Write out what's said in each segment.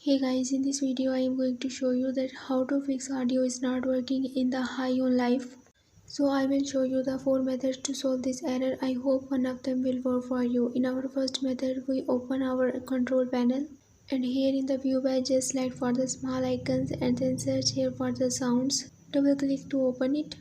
Hey guys, in this video I am going to show you that how to fix audio is not working in the high on life. So I will show you the 4 methods to solve this error. I hope one of them will work for you. In our first method, we open our control panel and here in the view bar just select for the small icons and then search here for the sounds. Double click to open it.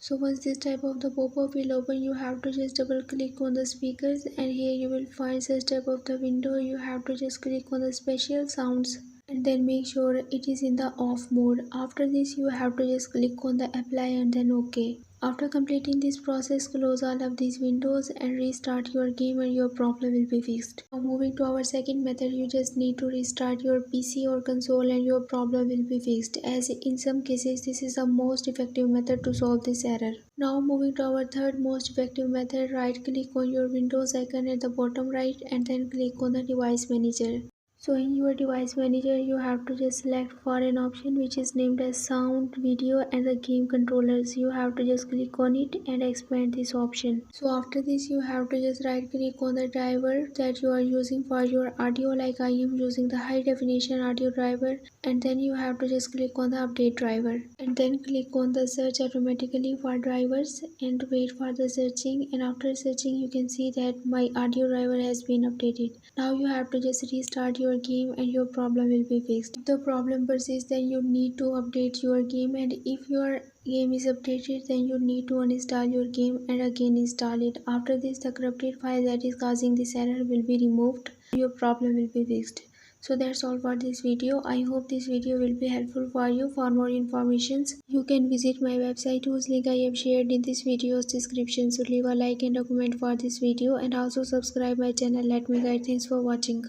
So once this type of the pop-up will open, you have to just double click on the speakers and here you will find such type of the window. You have to just click on the special sounds and then make sure it is in the off mode. After this you have to just click on the apply and then OK. After completing this process, close all of these windows and restart your game and your problem will be fixed. Now moving to our second method, you just need to restart your PC or console and your problem will be fixed, as in some cases this is the most effective method to solve this error. Now moving to our third most effective method, right click on your Windows icon at the bottom right and then click on the device manager. So in your device manager you have to just select for an option which is named as sound, video and the game controllers. You have to just click on it and expand this option. So after this you have to just right click on the driver that you are using for your audio, like I am using the high definition audio driver, and then you have to just click on the update driver and then click on the search automatically for drivers and wait for the searching, and after searching you can see that my audio driver has been updated. Now you have to just restart your game and your problem will be fixed. If the problem persists, then you need to update your game, and if your game is updated then you need to uninstall your game and again install it. After this the corrupted file that is causing this error will be removed. Your problem will be fixed. So that's all for this video. I hope this video will be helpful for you. For more informations you can visit my website whose link I have shared in this video's description. So leave a like and a comment for this video and also subscribe my channel. Let me guide. Thanks for watching.